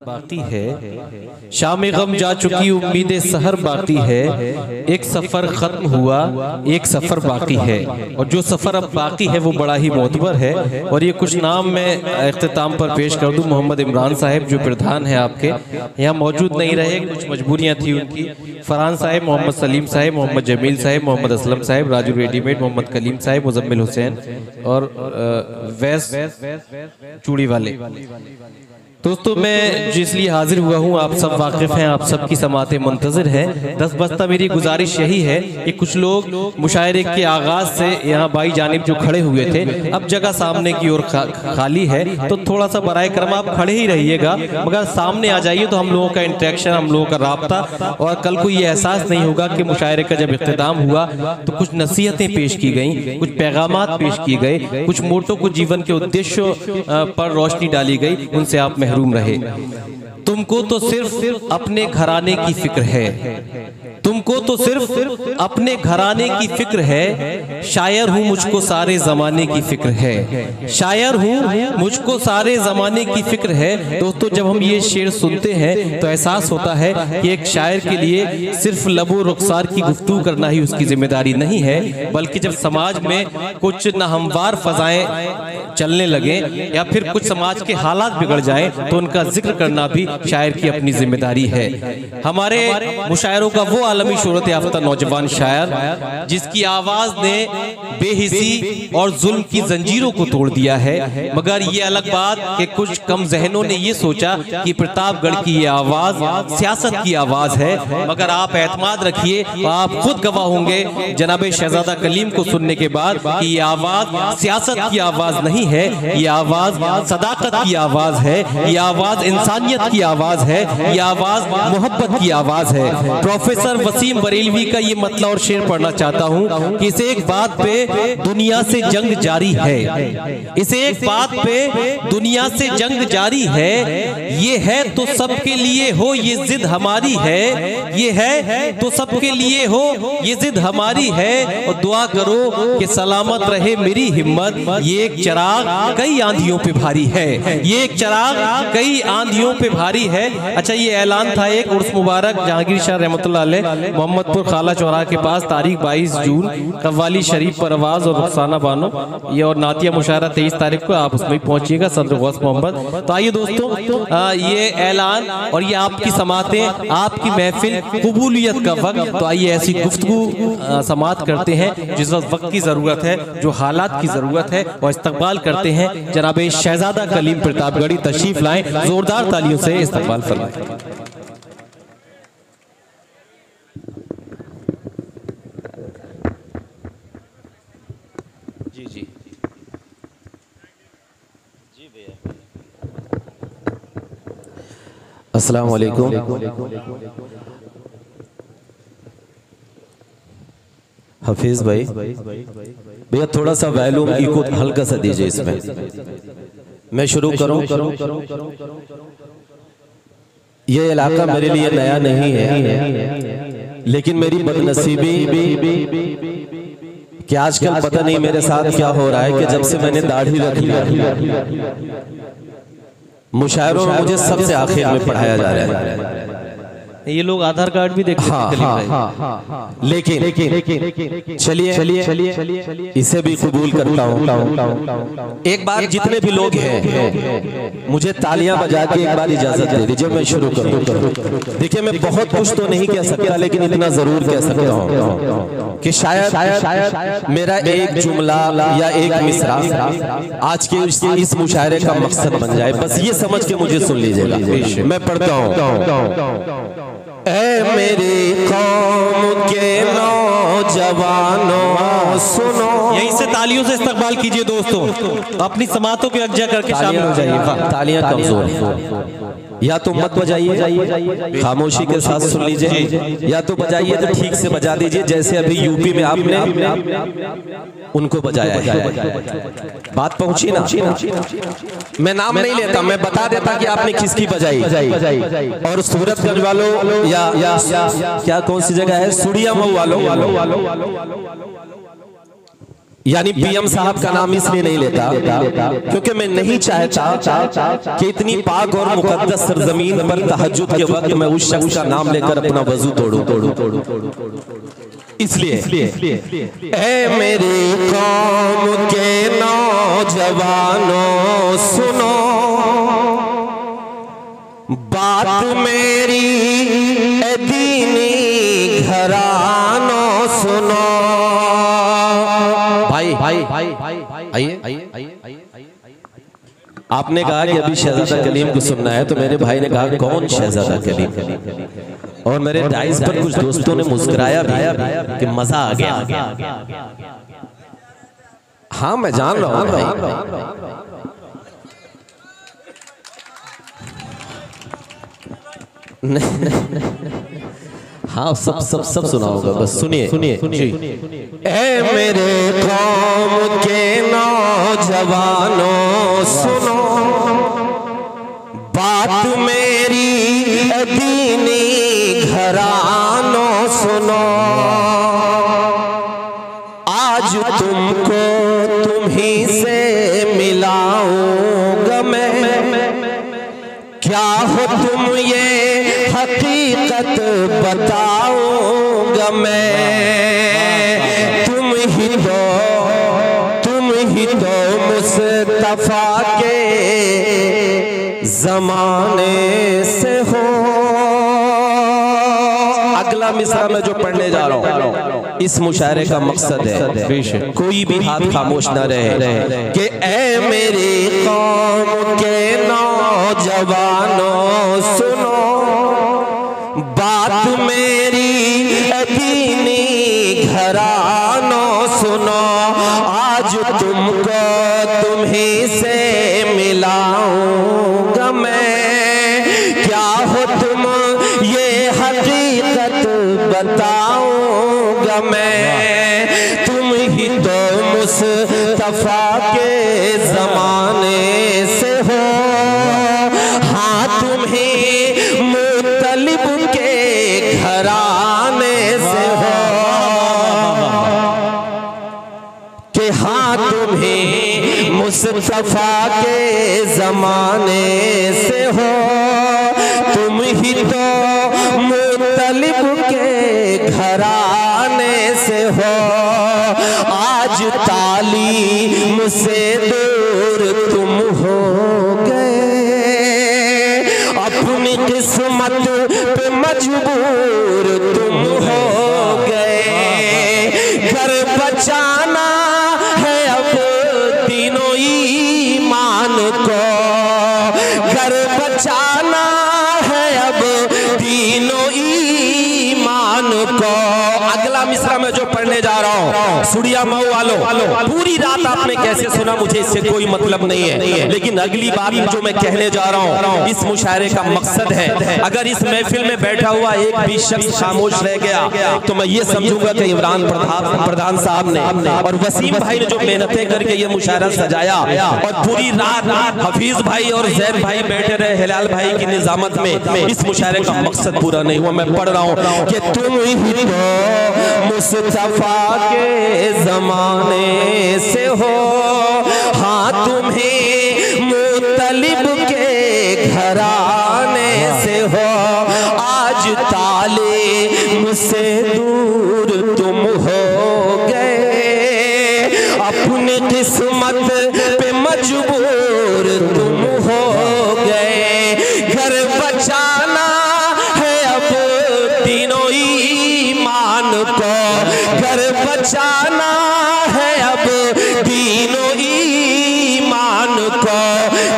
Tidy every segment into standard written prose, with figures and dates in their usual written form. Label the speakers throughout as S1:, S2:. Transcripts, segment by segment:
S1: बाकी है, शाम गम जा चुकी उम्मीदें सहर बाकी है, एक सफ़र ख़त्म हुआ एक सफ़र बाकी है। और जो सफ़र अब बाकी है वो बड़ा ही मोतबर है। और ये कुछ नाम मैं इख्तिताम पर पेश कर दूं। मोहम्मद इमरान साहब जो प्रधान हैं आपके यहाँ मौजूद नहीं रहे, कुछ मजबूरियाँ थी उनकी। फरहान साहब, मोहम्मद सलीम साहब, मोहम्मद जमील साहब, मोहम्मद असलम साहब, राजू रेडीमेड, मोहम्मद कलीम साहब, मुजम्मिल हुसैन और वैस चूड़ी वाले। दोस्तों मैं जो इसलिए हाजिर हुआ हूँ, आप सब वाकिफ़ हैं, आप सब की समातें मुंतज़िर हैं। दस बस्ता मेरी गुजारिश यही है कि कुछ लोग मुशायरे के आगाज़ से यहाँ बाई जानिब जो खड़े हुए थे, अब जगह सामने की ओर खाली है, तो थोड़ा सा बराए करम आप खड़े ही रहिएगा, मगर सामने आ जाइए तो हम लोगों का इंटरेक्शन, हम लोगों का राब्ता, और कल को ये एहसास नहीं होगा कि मुशायरे का जब इख्तिताम हुआ तो कुछ नसीहतें पेश की गई, कुछ पैगामात पेश किए गए, कुछ मोटो को जीवन के उद्देश्यों पर रोशनी डाली गई, उनसे आप महरूम रहे। तुमको तो सिर्फ अपने घराने की फिक्र है, तुमको तो सिर्फ अपने घराने की फिक्र है, शायर हूँ मुझको सारे जमाने की फिक्र है, शायर हूँ मुझको सारे जमाने की फिक्र है। दोस्तों जब हम ये शेर सुनते हैं तो एहसास होता है कि एक शायर के लिए सिर्फ लबो रुखसार की गुफ्तगू करना ही उसकी जिम्मेदारी नहीं है, बल्कि जब समाज में कुछ नाहमवार फजाएं चलने लगे या फिर कुछ समाज के हालात बिगड़ जाएं तो उनका जिक्र करना भी शायर की अपनी जिम्मेदारी है। हमारे मुशायरों का वो आलमी शोहरत याफ्ता नौजवान शायर जिसकी आवाज ने बेहिसी और जुल्म की जंजीरों को तोड़ दिया है, मगर ये अलग बात कि कुछ कम जहनों ने ये सोचा कि प्रतापगढ़ की ये आवाज सियासत की आवाज है। मगर आप एतमाद रखिए, आप खुद गवाह होंगे जनाब शहजादा कलीम को सुनने के बाद कि ये आवाज सियासत की आवाज नहीं है, ये आवाज सदाकत की आवाज है, ये आवाज इंसानियत की आवाज है, ये आवाज मोहब्बत की आवाज है। प्रोफेसर वसीम बरेलवी का ये मतला और शेर पढ़ना चाहता हूँ कि इस एक बात पे दुनिया से जंग जारी है, इस एक बात पे दुनिया से जंग जारी है, ये है तो सबके लिए हो ये जिद हमारी है, ये है तो सबके लिए हो ये जिद हमारी है। और दुआ करो कि सलामत रहे मेरी हिम्मत, ये एक चिराग कई आंधियों पे भारी है, ये एक चिराग कई आंधियों पे भारी है। अच्छा ये ऐलान था एक उर्स मुबारक जहांगीर शाह रहमतुल्लाह अलैह मोहम्मदपुर खाला चौराहा के पास तारीख 22 जून, कव्वाली शरीफ परवाज और रुखसाना बानो, ये और नातिया मुशायरा 23 तारीख को, आप उसमें पहुंचिएगा, सदर गौस मोहम्मद। तो आइए दोस्तों ये ऐलान और ये आपकी समातें, आपकी महफिल, कबूलियत का वक्त, तो आइए ऐसी गुफ्तगू समात करते हैं जिस वक्त की जरूरत है, जो हालात की जरूरत है, और इस्तकबाल करते हैं जनाब शहजादा कलीम प्रतापगढ़ी तशरीफ लाएं, जोरदार तालियों से इस्तकबाल फरमाएं। जी जी जी भैया। अस्सलाम वालेकुम। हफीज भाई, भैया थोड़ा सा वॉल्यूम इको हल्का सा दीजिए इसमें। मैं शुरू करूं? ये इलाका मेरे लिए नया नहीं है, लेकिन मेरी बदनसीबी कि आजकल पता नहीं मेरे साथ क्या हो रहा है कि जब से मैंने दाढ़ी रख लिया, मुशायरों में मुझे सबसे आखिर में पढ़ाया जा रहा है। ये लोग आधार कार्ड भी देखते हैं, लेकिन चलिए इसे भी कबूल करता हूँ। एक बार जितने भी लोग हैं मुझे तालियां बजा के एक बार इजाजत दे दीजिए, मैं शुरू करूँ। देखिए मैं बहुत कुछ तो नहीं कह सकता, लेकिन इतना जरूर कह सकता हूँ कि शायद मेरा एक जुमला या एक मिसरा आज के इस मुशायरे का मकसद बन जाए, बस ये समझ के मुझे सुन लीजिएगा। मैं पढ़ता हूँ। ऐ मेरी कौम के नौजवानों सुनो, यहीं से तालियों से इस्तकबाल कीजिए दोस्तों, अपनी समातों के अज्जा करके शामिल हो जाइए। तालियां कमजोर हैं, या तो मत बजाइए, खामोशी के साथ सुन लीजिए, या तो बजाइए तो ठीक से बजा दीजिए, जैसे अभी यूपी में आपने उनको बजाया है। बात पहुंची ना? मैं नाम नहीं लेता, मैं बता देता कि आपने किसकी बजाई। और सूरतगंज वालों या क्या कौन सी जगह है, सुड़िया मऊ वालों,
S2: यानी पीएम साहब का नाम इसलिए नहीं लेता क्योंकि मैं नहीं चाहता कि इतनी पाक और मुकद्दस सरजमीन पर तहज्जुद के वक्त मैं उस शख्स का नाम लेकर अपना वजू तोड़ूं। इसलिए ऐ मेरे कौम के नौजवानों सुनो बात मेरी, ए दीनी घरानों सुनो। आइए। आपने कहा कि अभी शहजादा कलीम को सुनना है, तो मेरे भाई ने कहा कौन शहजादा कलीम, और मेरे डाइस पर कुछ दोस्तों ने मुस्कुराया भी कि मजा आ गया। हाँ मैं जान रहा हूँ। हाँ सब सुना होगा, बस सुनिए। ऐ मेरे कौम के नौजवानों सुनो बात मेरी, दीनी घरानों सुनो। आज तुमको तुम्ही से मिलाऊंगा मैं, क्या हो तुम ये हकीकत बताऊंगा मैं। तुम ही तो मुस्तफा के जमाने से हो। अगला मिसरा में जो पढ़ने जा रहा हूँ, इस मुशायरे का मकसद है कोई भी हाथ खामोश न रहे कि ऐ मेरी कौम के नौजवानों सुनो बात मेरी, दीनी घरानों सुनो। आज तुमको तुम्ही से मिलाऊंगा मैं, क्या हो तुम ये हकीकत बताऊंगा मैं। तुम ही तो मुस्तफा के जमाने से हो। हाँ तुम्हें मुतलिब के घराने से हो कि हाँ तुम्हें मुस्तफा के जमाने से हो। तुम ही तो मुतलिब के घराने से हो। आज तालीम से दूर तुम हो गए, अपनी किस्मत पे मजबूर तुम हो गए। घर बचाना है अब तीनों ईमान को, घर बचाना है अब तीनों ईमान को। अगला मिसरा में जो पढ़ने जा रहा हूँ, सुड़िया मऊ वालों, पूरी रात आपने कैसे सुना मुझे इससे कोई मतलब नहीं है, लेकिन अगली बात जो मैं कहने जा रहा हूँ इस मुशायरे का मकसद है, अगर इस महफिल में बैठा हुआ एक भी शख्स खामोश रह गया तो मैं ये समझूंगा कि इमरान प्रधान साहब ने और वसीम भाई ने जो मेहनतें करके ये मुशायरा सजाया, और पूरी रात हफीज भाई और जैद भाई बैठे रहे हिलाल भाई की निजामत में, इस मुशायरे का मकसद पूरा नहीं हुआ। मैं पढ़ रहा हूँ कि तुम ही मुस्तफा के जमाने से हो। हाँ तुम्हें मुतलिब के घराने से हो। आज तालीम से दूर तुम हो गए, अपनी किस्मत पे मजबूर तुम हो गए। घर बचाना है अब तीनों ईमान को, घर बचाना है अब तीनों ईमान को।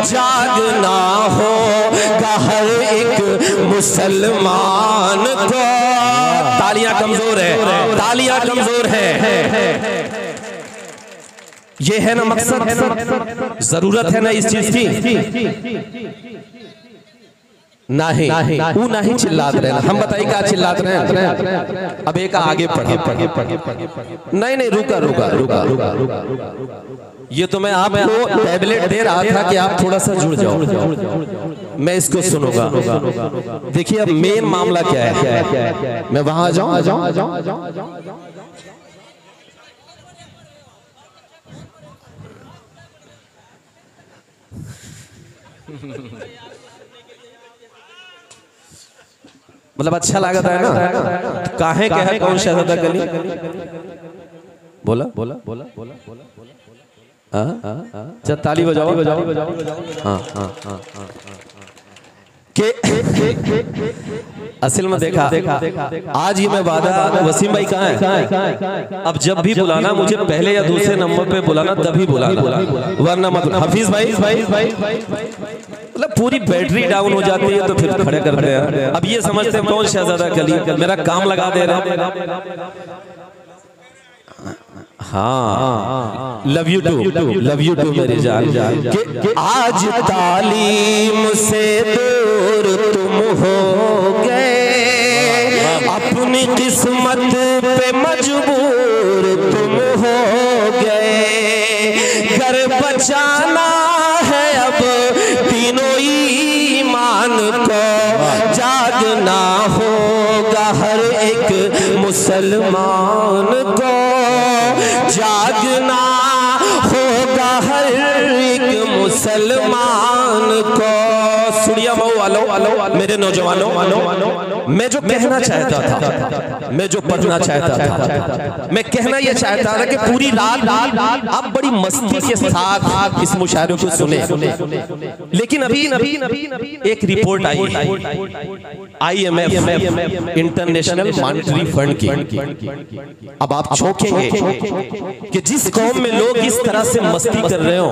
S2: जागना होगा हर एक मुसलमान को। तालियां कमजोर है, तालियां कमजोर है। ये है ना मकसद, जरूरत है ना इस चीज की। नहीं चिल्लात रहे, हम बताइए क्या चिल्लात रहे हैं। अब एक आगे पढ़े। नहीं रुका। ये तो मैं आपको टैबलेट दे रहा था कि आप थोड़ा सा जुड़ जाओ, मैं इसको सुनूंगा। देखिए अब मेन मामला क्या है, मैं वहां आ जाऊं। मतलब अच्छा लगा था ना, काहे कहे कौन शहजादा कली बोला बोला बोला बोला बोला हाँ ताली बजाओ बजाओ हाँ हाँ हाँ के असल में देखा आज ये मैं वादा, वसीम भाई कहाँ है? अब जब भी बुलाना मुझे पहले या दूसरे नंबर पे बुलाना, तभी बुलाना, वरना मत। हफीज भाई मतलब पूरी बैटरी डाउन हो जाती है तो फिर खड़े करते हैं। अब ये समझते हैं कौन शहजादा कली, मेरा काम लगा दे रहा। हाँ लव यू टू मेरी जान। आज तालीम से दूर तुम हो गए, अपनी किस्मत पे मजबूर तुम हो गए। घर बचाना है अब तीनों ईमान को, जागना होगा हर एक मुसलमान को, जागना होगा हर एक मुसलमान को। सुड़िया मऊ वालों, मेरे नौजवानों, मैं जो कहना चाहता था, मैं जो पढ़ना चाहता था, मैं कहना यह चाहता था कि पूरी रात आप बड़ी मस्ती के साथ इस मुशायरे को सुने, लेकिन अभी एक रिपोर्ट आई IMF इंटरनेशनल मॉनेटरी फंड की। अब आप चौंकेंगे कि जिस कौम में लोग इस तरह से मस्ती कर रहे हो,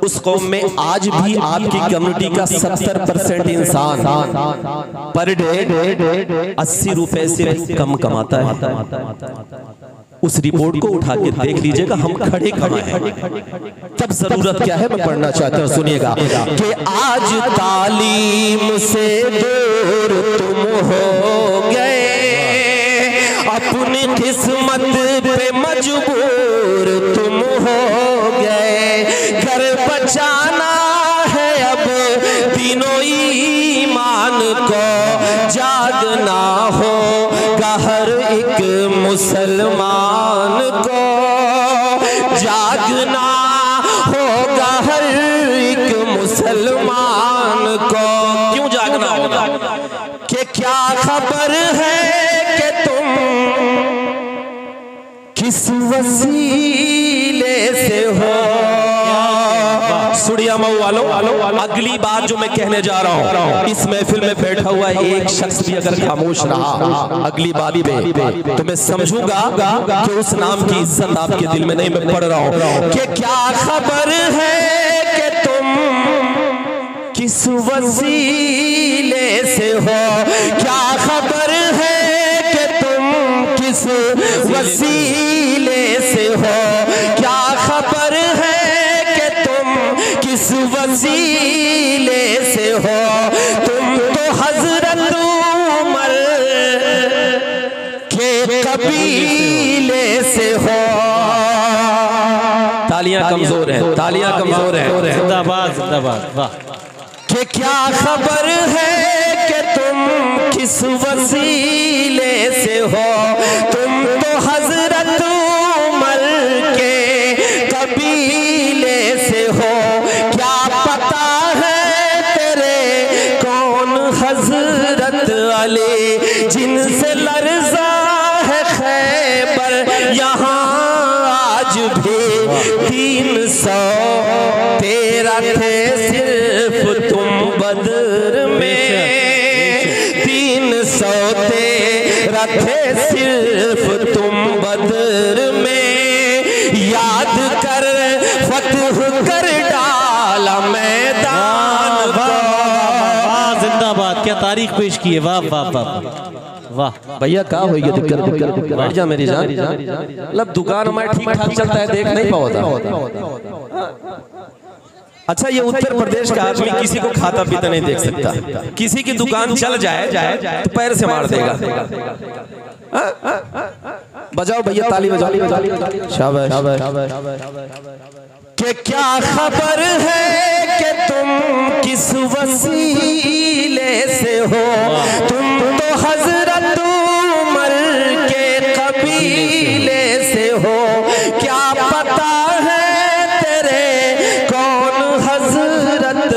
S2: उस कौम में आज भी आपकी कम्युनिटी का 70% इंसान पर डे 80 रुपए से भी कम कमाता है। उस रिपोर्ट को उठा के देख लीजिएगा, हम खड़े हैं। तब जरूरत क्या है मैं पढ़ना चाहता हूँ, सुनिएगा कि आज तालीम से दूर तुम हो गए, अपनी किस्मत पे मजबूर तुम हो गए। घर बचाना है अब तीनों ईमान को, जागना होगा हर एक मुसलमान को, जागना होगा हर एक मुसलमान को। क्यों जागना होगा? कि क्या खबर है कि तुम किस वसीले से हो। सुड़िया मऊ वालों, अगली बात जो मैं कहने जा रहा हूँ, इस महफिल में बैठा हुआ एक शख्स भी अगर खामोश रहा अगली बात पे, तो मैं समझूंगा कि उस नाम की इज्जत आपके दिल में नहीं। मैं पढ़ रहा हूँ कि क्या खबर है कि तुम किस वसीले से हो, क्या खबर है कि तुम किस वसीले से हो, क्या खबर है किस वसीले से हो। तुम तो हजरत उमर के कबीले से हो। तालियां कमजोर हैं, तालियां कमजोर हैं।
S1: जिंदाबाद जिंदाबाद, वाह।
S2: कि क्या खबर है कि तुम किस वसीले से हो, तुम तो हजरत उमर के कबीले से हो। क्या पता है तेरे कौन हजरत अली, जिनसे लर्जा है खैबर यहाँ आज भी 313 थे सिर्फ तुम बदर में, 313 थे सिर्फ तुम बदर में। याद कर फतह कर डाला मैदान।
S1: जिंदाबाद, क्या तारीख पेश की है, वाह वाह वाह वाह।
S2: भैया क्या हो गया? दिक्कत बैठ जा मेरी जान। मतलब दुकान हमारे ठीक ठाक चलता है, देख नहीं पाता। अच्छा, ये उत्तर प्रदेश का आदमी किसी को खाता पीता नहीं देख सकता। किसी की दुकान चल जाए तो पैर से मार देगा। बजाओ भैया, ताली बजाओ। शाबाश। कि क्या खबर है कि तुम किस वसीले से हो, तुम तो हजरत उमर के कबीले से हो। क्या पता है तेरे कौन हजरत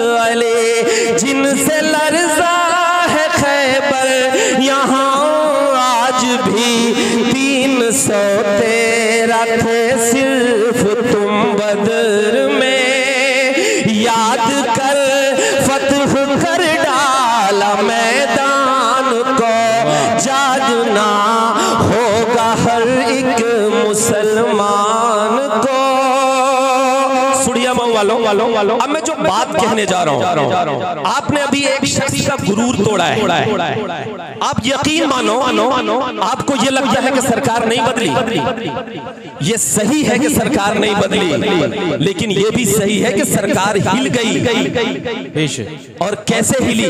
S2: भी 313 थे सिर्फ तुम बदर में। याद कर फतह कर डाला मैदान को, जागना होगा हर एक मुसलमान को। सुड़िया मऊ वालों, अब मैं जो बात कहने जा रहा हूं, आपने अभी एक शख्स का गुरूर तोड़ा है। आप यकीन मानो, आपको ये लगता है कि सरकार नहीं बदली। ये सही है कि सरकार नहीं बदली, लेकिन ये भी सही है कि सरकार हिल गई। और कैसे हिली?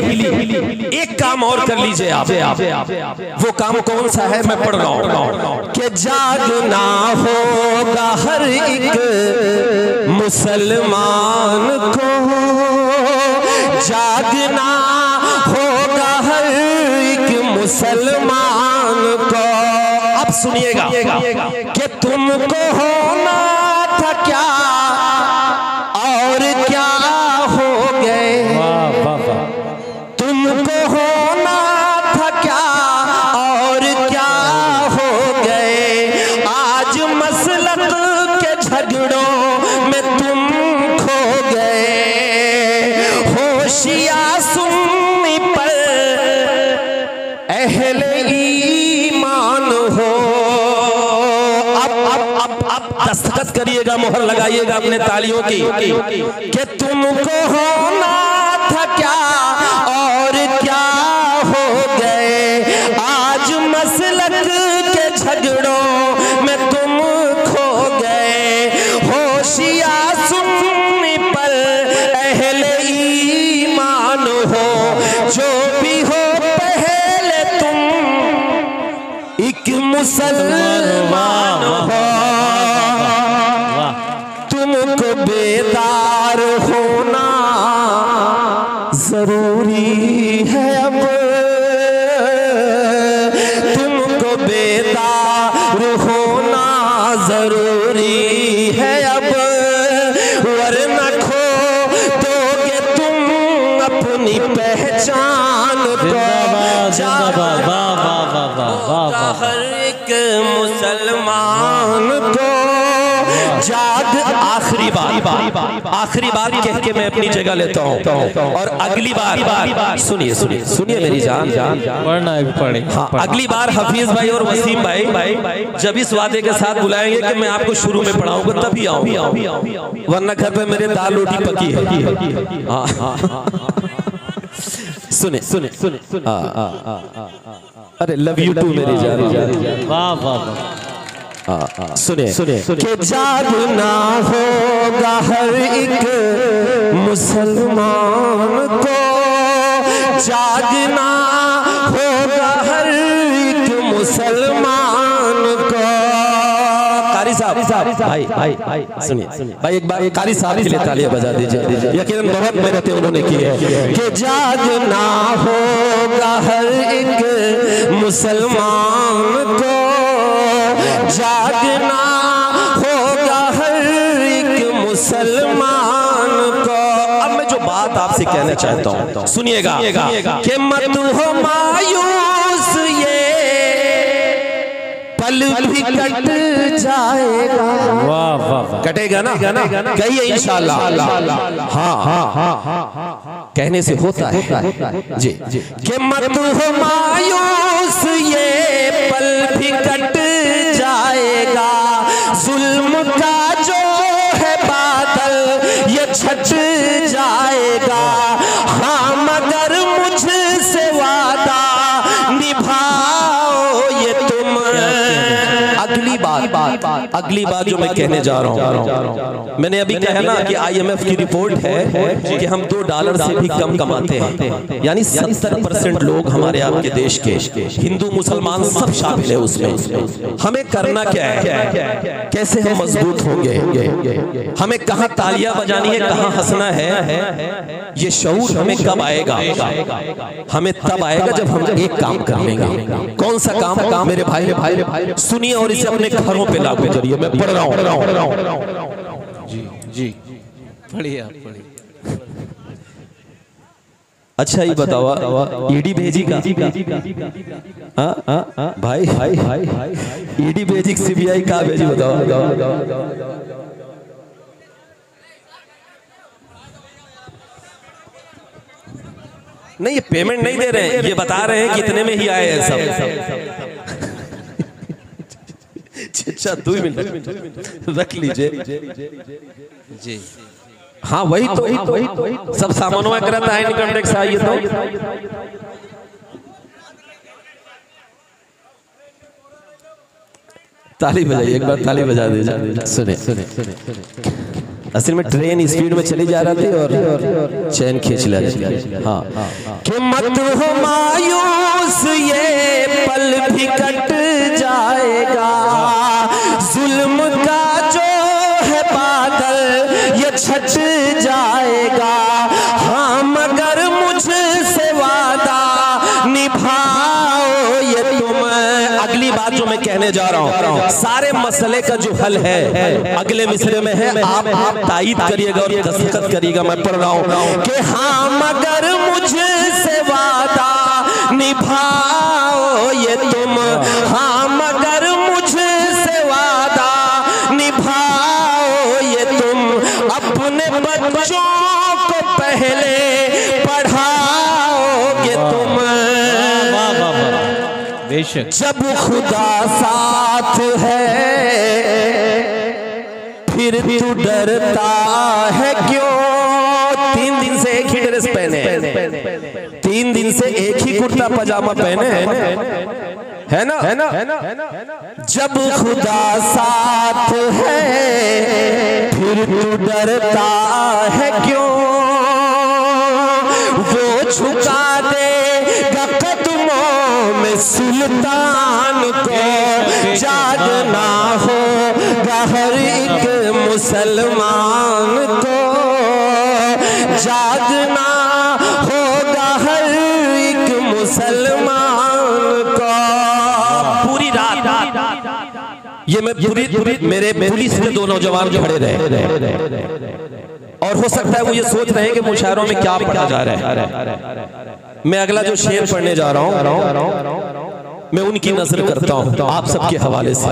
S2: एक काम और कर लीजिए आप। वो काम कौन सा है? मैं पढ़ रहा हूं कि जागना होगा हर एक मुसलमान को, जागना होगा हर एक मुसलमान को। अब सुनिएगा कि तुमको होना था क्या और क्या हो गए। तुमको होना था क्या और क्या हो गए। आज मसलक के झगड़ों में तुम खो गए। होशियार सुन्नी पर अहले ईमान हो। अब दस्तखत करिएगा, मोहर लगाइएगा अपने तालियों की कि तुमको होना था क्या और क्या हो गए। आज मसलक के झगड़ों में तुम खो गए। होशियार सुन्नी पर अहले ईमान हो। जो भी हो पहले तुम एक मुसलमान हो। तुमको बेदार होना जरूरी है अब। तुमको बेदार होना जरूरी है अब, वरना खो दोगे तुम अपनी पहचान को। हर एक मुसलमान को जाग। आखिरी बात कह के मैं अपनी जगह लेता हूँ। और अगली बार सुनिए मेरी जान, हाँ, अगली बार हफीज भाई और वसीम भाई जब इस वादे के साथ बुलाएंगे कि मैं आपको शुरू में पढ़ाऊंगा तभी आऊंगा, वरना घर पे मेरे दाल रोटी पकी है। सुने अरे लव यू टू मेरी जान। वाह वाह वाह। सुने कि जागना होगा हर एक मुसलमान को, जागना होगा हर एक मुसलमान को। कारी साहब भाई सुनिए भाई, एक बार कारी साहब के लिए तालियां बजा दीजिए। यकीनन बहुत मेहनतें उन्होंने की है कि जागना होगा हर एक मुसलमान को, जागना होगा हर एक मुसलमान को। अब मैं जो बात आपसे कहना चाहता हूं सुनिएगा कि मत हो मायूस, ये पल भी कट जाएगा। वाह वाह, कटेगा ना? कहिए इंशाअल्लाह। हाँ, कहने से होता है जी। कि मत हो मायूस, ये पल भी कट जाएगा। जुल्म का जो है बादल ये छट जाएगा। हाँ मगर मुझसे वादा निभाओ ये तुम। अगली बात जो मैं कहने जा रहा हूँ, मैंने अभी कहा ना कि IMF की रिपोर्ट है कि हम $2 से भी कम कमाते हैं। यानी 70% लोग हमारे आपके देश के हिंदू मुसलमान सब शामिल है उसमें। हमें करना क्या है, कैसे हम मजबूत होंगे, हमें कहाँ तालियां बजानी है, कहाँ हंसना है, ये शऊर हमें कब आएगा? हमें तब आएगा जब हम एक काम कर लेंगे। कौन सा काम मेरे भाई सुनिए और इसे अपने घरों पे लागू करिए। मैं पढ़ रहा हूँ। जी पढ़िए आप, पढ़िए। अच्छा ये बताओ ईडी भेजी का भाई ईडी भेजी सीबीआई का भेजी बताओ। नहीं ये पेमेंट नहीं दे रहे हैं, ये बता रहे हैं कितने में ही आए हैं सब। अच्छा 2 मिनट रख लीजिए जी। हाँ वही तो सब सामानों में करता है इनकम टैक्स। आइए तो ताली बजाइए, एक बार ताली बजा दीजिए। सुने असल में ट्रेन स्पीड में चली जा रही थी और चैन खींच ले। हाँ कि मत हो मायूस ये पल भी कट जाएगा, जुल्म का जो है बादल ये छट जाएगा। हाँ मगर मुझसे वादा निभाओ ये तुम। अगली बात जो मैं कहने जा रहा हूँ सारे मसले का जो हल है अगले मिसरे में है। आप तायीद करिएगा और दस्तखत करिएगा। मैं पढ़ रहा हूँ कि हाँ मगर मुझसे वादा निभाओ ये तुम। हाँ मगर मुझसे वादा निभाओ ये तुम। अपने बच्चों को पहले पढ़ाओगे तुम। जब खुदा साथ है फिर तू डरता है क्यों। 3 दिन से एक ही ड्रेस पहने, 3 दिन से एक ही कुर्ता पजामा पहने है ना। जब खुदा साथ है फिर तू डरता है क्यों। वो झुका देगा कदमों में सुल्तान को। जागना होगा हर एक मुसलमान को। जागना होगा हर एक मुसलमान को। पूरी रात ये मैं पूरी मेरे पुलिस में 2 नौजवान खड़े रहे और हो सकता है वो ये सोच रहे हैं कि मुशायरों में क्या पढ़ा जा रहा है। मैं अगला जो शेर पढ़ने जा रहा हूँ मैं उनकी नजर करता हूँ आप सबके हवाले से।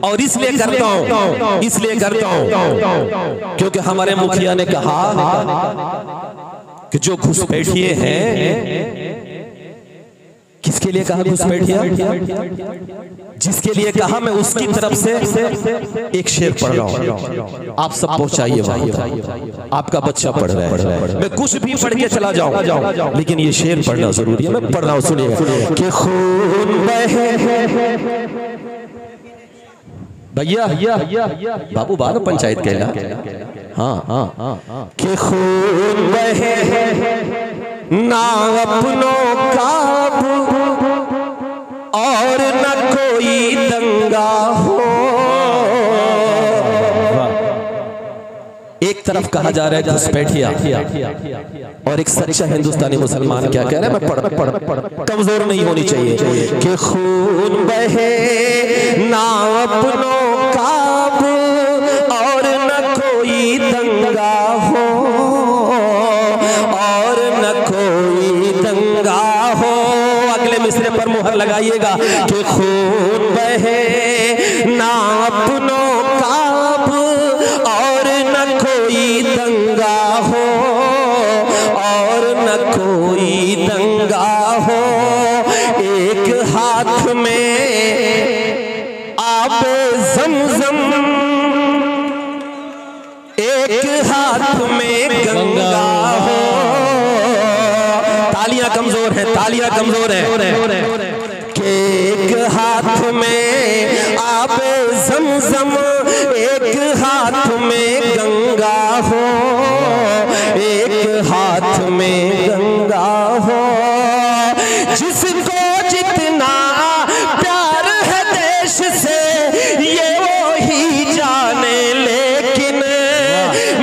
S2: और इसलिए करता हूँ क्योंकि हमारे मुखिया ने कहा कि जो घुसपैठिए हैं। किसके लिए कहा घुसपैठिया? जिसके लिए कहा मैं उसकी तरफ से एक शेर पढ़ रहा हूँ। आप सब पहुंचाइए वहां। आपका बच्चा पढ़ रहा है, मैं कुछ भी पढ़ के चला जाऊं लेकिन ये शेर पढ़ना जरूरी है। मैं पढ़ रहा हूँ, सुनिए कि खून बहे भैया बाबू बाद पंचायत कहला। हाँ कि खून बहे ना अपनों का और न कोई दंगा हो। एक तरफ कहा जा रहा है घुसपैठिया और एक सच्चा हिंदुस्तानी मुसलमान क्या कह रहा है? मैं पढ़ कमजोर नहीं होनी चाहिए कि खून बहे ना अपनों का और न कोई दंगा हो। और न कोई दंगा हो। अगले मिसरे पर मुहर लगाइएगा कि खून बहे ना अपनों का और न कोई दंगा हो। और न कोई दंगा हो। एक हाथ में आबे ज़मज़म, एक हाथ में गंगा हो। तालियां कमजोर है, तालियां कमजोर है। एक हाथ में आबे ज़मज़म, एक हाथ में गंगा हो। एक हाथ में गंगा हो। जिसको जितना प्यार है देश से ये वो ही जाने। लेकिन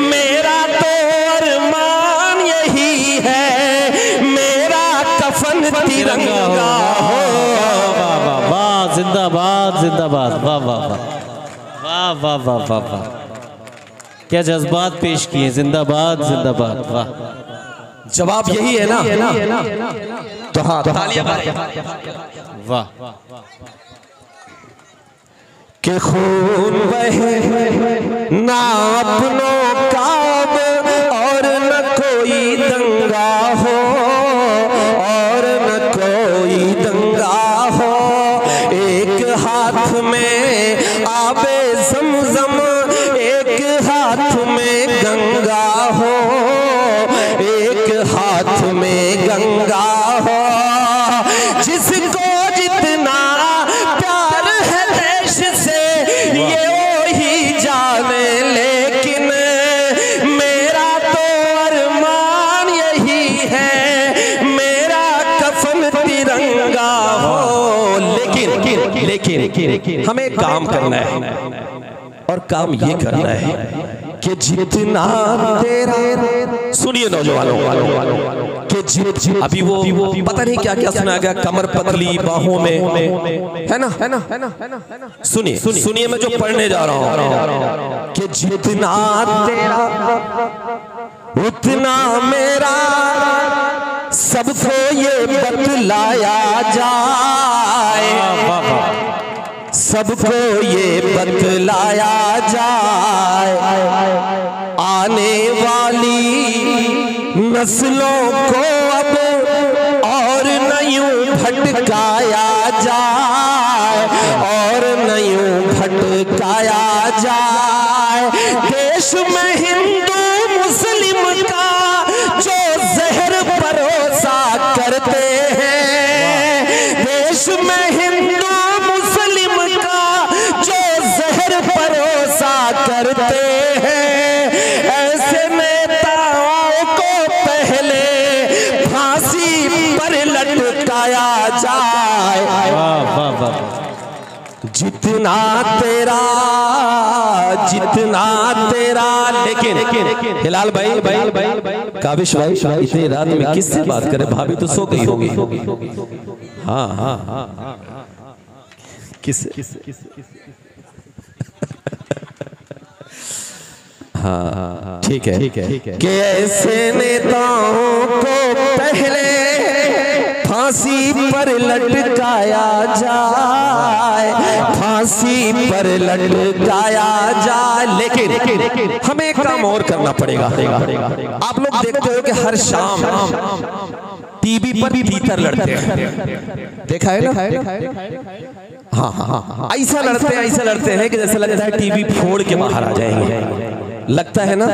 S2: मेरा तो अरमान यही है मेरा कफन तिरंगा हो।
S1: जिंदाबाद जिंदाबाद। वाह वाह वाह वाह वाह वाह वाह वाह, क्या जज्बात पेश किए। जिंदाबाद जिंदाबाद। वाह
S2: जवाब यही है ना? तो हाँ, तालियां बजाइए।
S1: वाह।
S2: कि खून बहे ना अपनों का और न कोई दंगा हो, और न कोई दंगा हो। एक हाथ में आबे ज़मज़म, एक हाथ में गंगा हो, एक हाथ में गंगा हो। जिसको जितना प्यार है देश से ये वही जाने, लेकिन मेरा तो अरमान यही है मेरा कफन तिरंगा हो। लेकिन हमें काम करना है, और काम ये करना है कि जितना तेरा, सुनिए नौजवानों कि अभी वो पता नहीं क्या क्या सुना गया, कमर पतली बाहों में, है ना? सुनिए मैं जो पढ़ने जा रहा हूं कि जितना तेरा उतना मेरा, सबको ये बतलाया जाए, सबको ये बतलाया जाए। आने वाली नस्लों को अब और न यूं भटकाया जाए, और न यूं भटकाया जाए। देश में हिंदू मुस्लिम का जो जहर परोसा करते हैं, देश में हिंदू मुस्लिम का जो जहर परोसा करते हैं, ऐसे नेताओं को पहले फांसी पर लटकाया जाए। जितना तेरा लेकिन हिलाल भाई काबिश भाई इतनी रात में किससे बात करे? भाभी तो सो गई होगी। हाँ, किससे? हाँ, ठीक है कि ऐसे नेताओं को पहले फांसी पर लटकाया जाए, फांसी पर लटकाया जाए। लेकिन हमें एक काम और करना पड़ेगा। आप लोग देखते हो कि हर शाम टीवी पर तीतर लड़ते हैं, देखा है ना? हाँ, ऐसा लड़ते हैं कि जैसे लगता है टीवी फोड़ के बाहर आ जाएंगे, लगता है ना?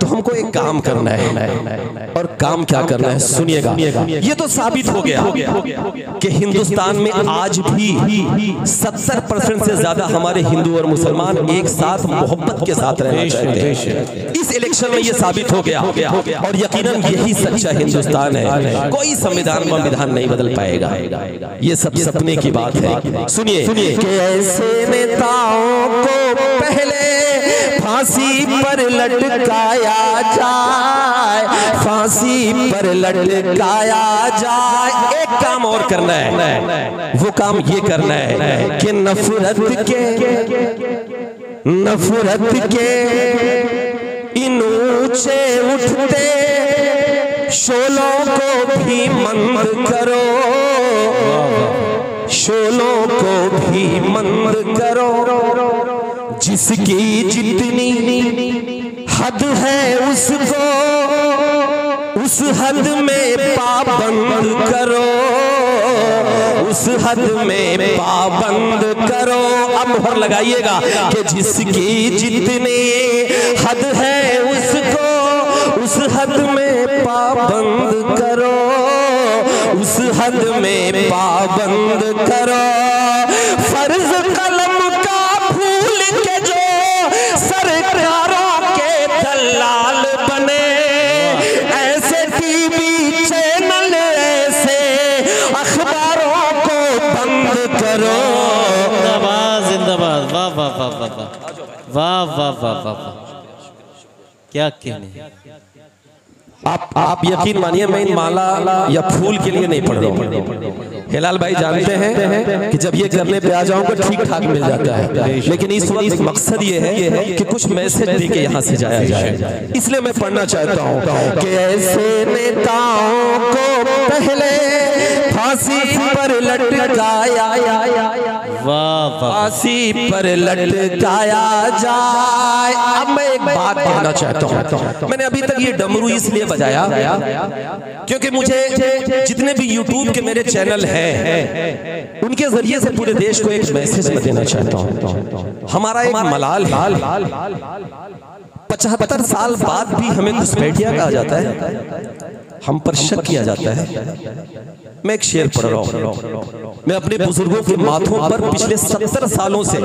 S2: तो हमको एक काम करना है, और काम क्या करना है सुनिएगा। ये तो साबित हो गया कि हिंदुस्तान में आज भी 70% से ज्यादा हमारे हिंदू और मुसलमान एक साथ मोहब्बत के साथ रहना चाहते हैं। इस इलेक्शन में ये साबित हो गया, और यकीनन यही सच्चा हिंदुस्तान है। कोई संविधान नहीं बदल पाएगा, ये सब सपने की बात है। सुनिए कि ऐसे नेताओं को पहले फांसी पर लटकाया जाए, फांसी पर लटकाया जाए। एक काम और करना है, वो काम ये करना है कि नफरत के इन ऊंचे उठते शोलों को भी मंद करो, शोलों को भी मंद करो। जिसकी जितनी हद है उसको उस हद में पाबंद करो, उस हद में पाबंद करो। अब मोहर लगाइएगा कि जिसकी जितनी हद है उसको उस हद में पाबंद करो, उस हद में पाबंद करो। फर्ज कलम का भूल के जो सरकारों के दलाल बने, ऐसे टीवी चैनल ऐसे अखबारों को बंद करो।
S1: जिंदाबाद जिंदाबाद, वाह वाह वाह वाह वाह वाह वाह वाह वाह, क्या कहने।
S2: आप यकीन मानिए मैं इन माला या फूल के लिए नहीं पढ़ रहा हूँ। हिलाल भाई जानते हैं कि जब ये करने पे आ जाऊंगा ठीक ठाक मिल जाता है, लेकिन इस वक्त मकसद ये है कि कुछ मैसेज दे के यहाँ से जाया जाए, इसलिए मैं पढ़ना चाहता हूँ कि ऐसे नेताओं को पहले फांसी पर लटकाया, फांसी पर लटकाया जाए। अब मैं एक बात कहना चाहता हूँ, मैंने अभी तक ये डमरू इसलिए बजाया क्योंकि मुझे जितने भी यूट्यूब के मेरे चैनल हैं उनके जरिए से पूरे देश को एक मैसेज मैं देना चाहता हूँ। हमारा एक मलाल है, 75 साल बाद भी हमें घुसपैठिया कहा जाता है, हम पर शक किया जाता है। मैं एक शेर पढ़ रहा हूँ, मैं अपने बुजुर्गों के माथों पर पिछले 70 सालों से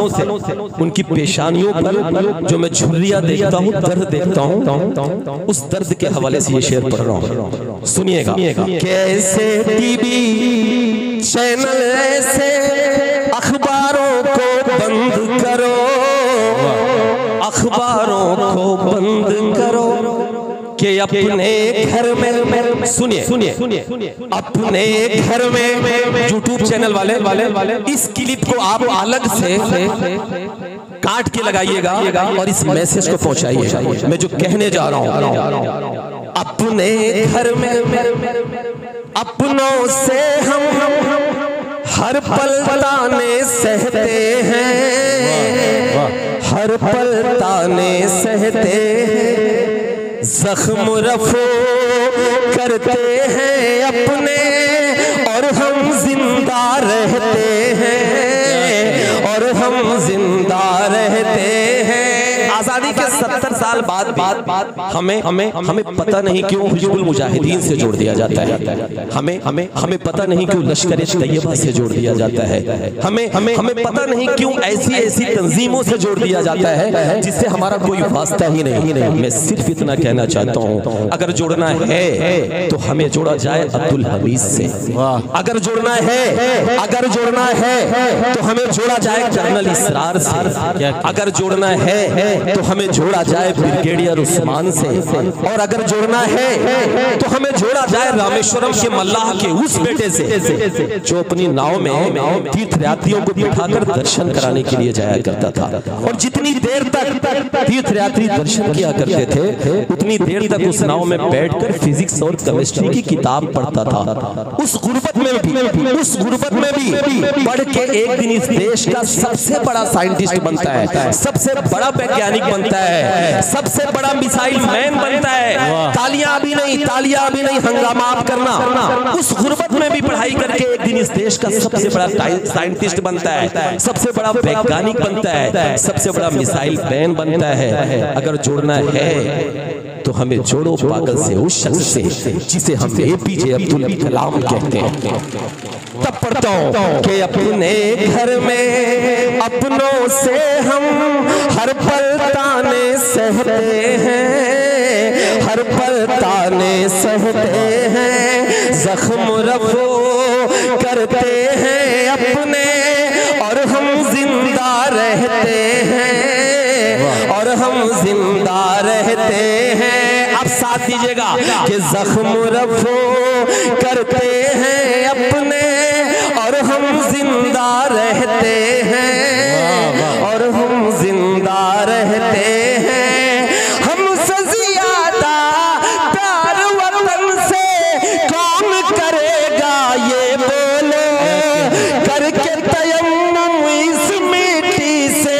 S2: उनकी पेशानियों पर जो मैं झुर्रियां देखता हूँ, दर्द देखता हूँ, उस दर्द के हवाले से ये शेर पढ़ रहा हूँ। सुनिएगा। कैसे टीवी चैनल ऐसे अखबारों को बंद करो, अखबारों को बंद करो कि अपने घर में सुनिए अपने घर में यूट्यूब चैनल वाले इस क्लिप को आप अलग से काट के लगाइएगा और इस मैसेज को पहुंचाइएगा। मैं जो कहने जा रहा हूं, अपने घर में अपनों से हम हर पल ताने सहते हैं, हर पल ताने सहते हैं, जख्म रफो करते हैं अपने और हम जिंदा रहते हैं, और हम जिंदा रहते हैं। आजादी के 70 साल बाद हमें पता नहीं क्यों हिजबुल मुजाहिदीन से जोड़ दिया जाता है, हमें पता नहीं क्यों लश्कर तैयबा से जोड़ दिया जाता है, हमें पता नहीं क्यों ऐसी तंजीमों से जोड़ दिया जाता है जिससे हमारा कोई वास्ता ही नहीं। मैं सिर्फ इतना कहना चाहता हूँ, अगर जोड़ना है तो हमें जोड़ा जाए अब्दुल हमीद से, अगर जोड़ना है तो हमें जोड़ा जाए कर्नल इसरार से, अगर जोड़ना है तो हमें जोड़ा जाए ब्रिगेडियर उस्मान से, और अगर जोड़ना है तो हमें जोड़ा जाए रामेश्वरम के मल्लाह के उस बेटे से जो अपनी नाव में तीर्थयात्रियों को बिठाकर दर्शन कराने के लिए जाया करता था, और जितनी देर तक तीर्थयात्री दर्शन किया करते थे उतनी देर तक उस नाव में बैठकर फिजिक्स और केमिस्ट्री की किताब पढ़ता था। उस गुर्बत में भी पढ़ के एक दिन इस देश का सबसे बड़ा साइंटिस्ट बनता है, सबसे बड़ा वैज्ञानिक बनता है, सबसे बड़ा मिसाइल मैन बनता है। तालियां भी नहीं, हंगामा आप करना। उस गुर्बत में भी पढ़ाई करके एक दिन इस देश का सबसे बड़ा साइंटिस्ट बनता है, सबसे बड़ा वैज्ञानिक बनता है, सबसे बड़ा मिसाइल मैन बनता है। अगर जोड़ना है तो हमें जोड़ो पागल से, उस शख्स से जिसे हम APJ अब्दुल कलाम कहते हैं। तब पढ़ता हूँ कि अपने घर में अपनों से हम हर पल ताने सहते हैं, हर पल ताने सहते हैं, जख्म रफो करते हैं अपने और हम जिंदा रहते हैं, और हम जिंदा रहते हैं। अब साथ दीजिएगा कि जख्म रफो करते हैं अपने और हम जिंदा रहते हैं, और हम जिंदा रहते हैं। हमसे ज्यादा प्यार वतन से कौन करेगा ये बोलो, करके तयम्मुम इस मिट्टी से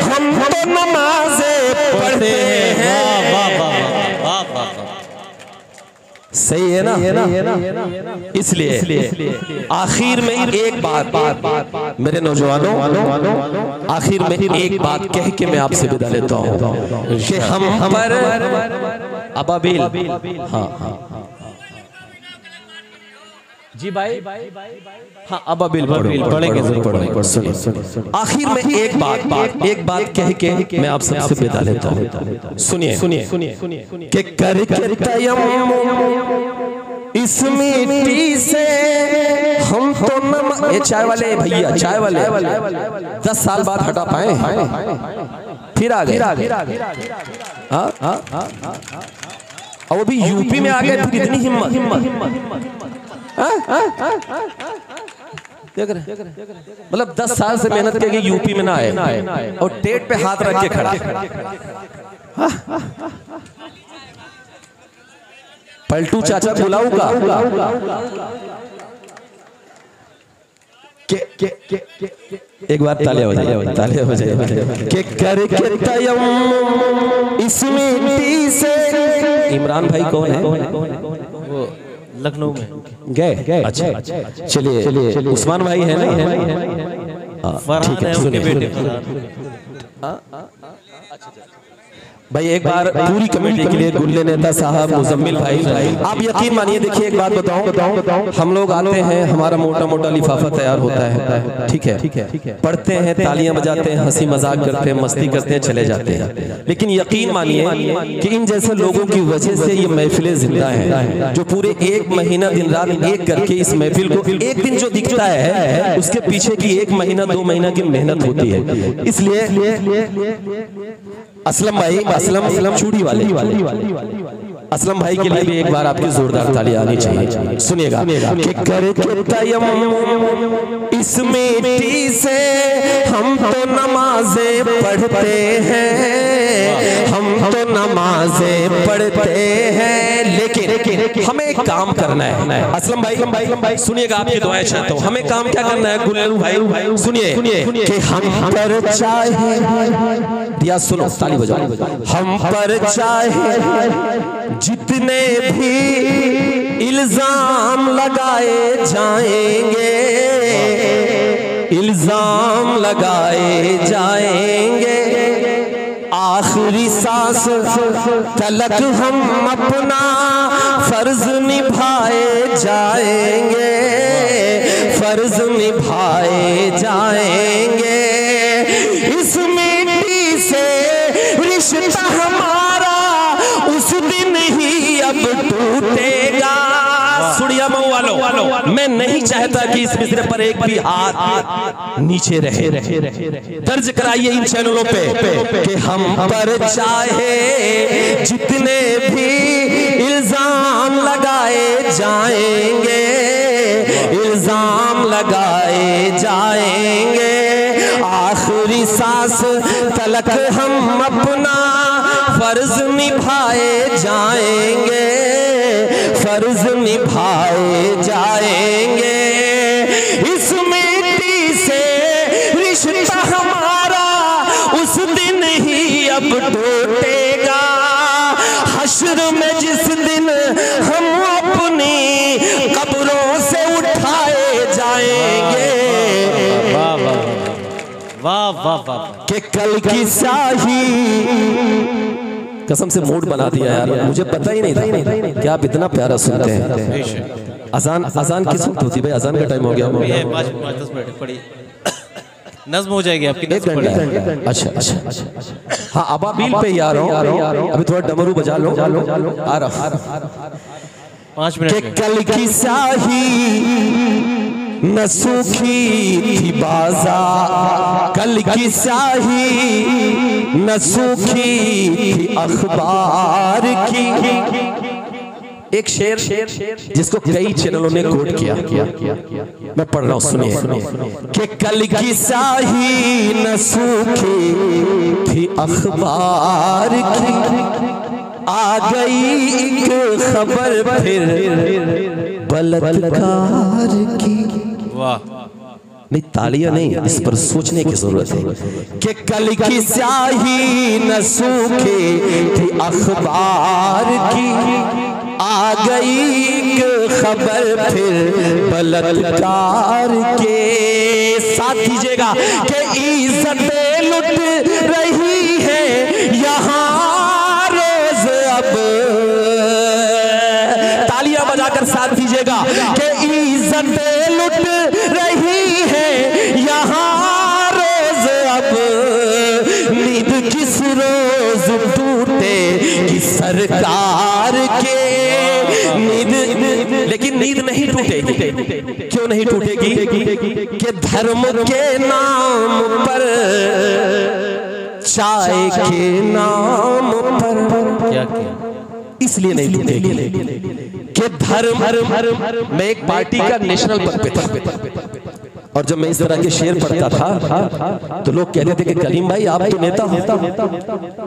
S2: हम तो नमाज़ें पढ़ते हैं। सही है ना? इसलिए आखिर में एक बात मेरे नौजवानों, आखिर में एक बात कह के मैं आपसे विदा लेता हूँ कि हम पर अबाबिल, हाँ जी भाई, हाँ अबाबिल पढ़ेंगे जरूर, सुनिए। आखिर में एक बात कह के मैं आप सबसे विदा लेता हूँ। सुनिए कि करके तयम्मुम इस मिट्टी से हम तो ये चाय वाले भैया, चाय वाले 10 साल बाद हटा पाए, फिर आ गए। और वो भी यूपी में आ गए, फिर इतनी हिम्मत। मतलब 10 साल से मेहनत करके यूपी में ना आए और टेट पे हाथ रख के खड़ा। पलटू चाचा बुलाऊ का एक बार तालियां हो जाए, तालियां हो जाए के करके तयम्मुम इस मिट्टी से। इमरान भाई कौन है? वो
S1: लखनऊ में
S2: गए। अच्छा चलिए उस्मान भाई है ना? ठीक है
S1: उनके बेटे।
S2: भाई एक बार पूरी कमेटी के लिए गुल्ले नेता साहब, मुजम्मिल भाई, आप यकीन मानिए, देखिए एक बात बताऊं, हम लोग आते हैं, हमारा मोटा मोटा लिफाफा तैयार होता है, ठीक है, पढ़ते हैं, तालियां बजाते हैं, हंसी मजाक करते हैं, मस्ती करते हैं, चले जाते हैं। लेकिन यकीन मानिए कि इन जैसे लोगों की वजह से ये महफिलें जिंदा हैं, जो पूरे 1 महीना दिन रात एक करके इस महफिल को, एक दिन जो दिखता है उसके पीछे की 1 महीना 2 महीना की मेहनत होती है। इसलिए असलम भाई, असलम चूड़ी वाले असलम भाई के लिए भी एक बार आपकी जोरदार तालियां आनी चाहिए। सुनिएगा कि करके तयम्मुम इस मिट्टी से हम तो नमाजें पढ़ते हैं, हम तो नमाजें पढ़ते हैं, लेकिन हमें एक काम करना है। असलम भाई सुनिएगा, आपकी दुआएं चाहता हूं। हमें काम क्या करना है गुल्लू भाई? सुनिए कि हम पर चाहे, या सुनो ताली बजाओ, हम पर चाहे जितने भी इल्जाम लगाए जाएंगे, इल्जाम लगाए जाएंगे, आखिरी सांस तलक हम अपना फर्ज निभाए जाएंगे, फर्ज निभाए जाएंगे। इस मिट्टी से रिश्ता हमारा उस दिन ही अब टूटेगा। सुड़िया मऊ वालों, मैं नहीं चाहता कि इस मिसरे पर एक भी हाथ नीचे रहे। दर्ज कराइए इन चैनलों पे कि हम पर चाहे जितने भी इल्जाम लगाए जाएंगे, इल्जाम लगाए जाएंगे, आखिरी सांस तलक हम अपना फर्ज निभाए जाएंगे, फर्ज निभाए जाएंगे। इस मिट्टी से रिश्ता हमारा उस दिन ही अब टूटेगा। हश्र में जिस दिन हम अपनी कब्रों से उठाए जाएंगे,
S1: वाह वाह वाह,
S2: कि कल की शाही, कसम से मूड बना दिया यार, मुझे पता ही नहीं था कि आप इतना प्यारा सुनते हैं। अजान किस वक्त होती भाई? अजान का टाइम हो गया।
S1: 5-10 मिनट पड़ी, नज़्म हो जाएगी आपकी।
S2: 1 घंटा। अच्छा, हाँ अबाबील पे ही आ रहा हूँ, अभी थोड़ा डमरू बजा लो, आ रहा
S1: 5 मिनट।
S2: कल की शाही न सूखी थी बाजार, कल की शाही न सूखी थी अखबार की। एक शेर जिसको कई चैनलों ने कोट किया, मैं पढ़ रहा हूं, सुनिए कि कल की शाही न सूखी थी अखबार की, आ गई एक खबर फिर बलात्कार की।
S1: वाह,
S2: नहीं तालियां नहीं, इस पर सोचने की जरूरत है कि कल की स्याही न सूखे थी अखबार की, आ गई खबर फिर बलात्कार के। साथ दीजिएगा कि इज्जत लुट रही है यहाँ रोज, अब तालियां बजाकर साथ दीजिएगा कि इज्जत लुट रही है यहाँ रोज, अब नींद किस रोज टूटे कि सरकार के। नींद, लेकिन नींद नहीं टूटेगी। क्यों नहीं टूटेगी? कि धर्म के नाम पर, चाय के नाम पर,
S1: क्या
S2: इसलिए नहीं लूटेगी कि धर्म मैं एक पार्टी का नेशनल पद पे था, और जब मैं इस तरह के शेर पढ़ता था तो लोग कहते थे कि कलीम भाई आप तो नेता हो,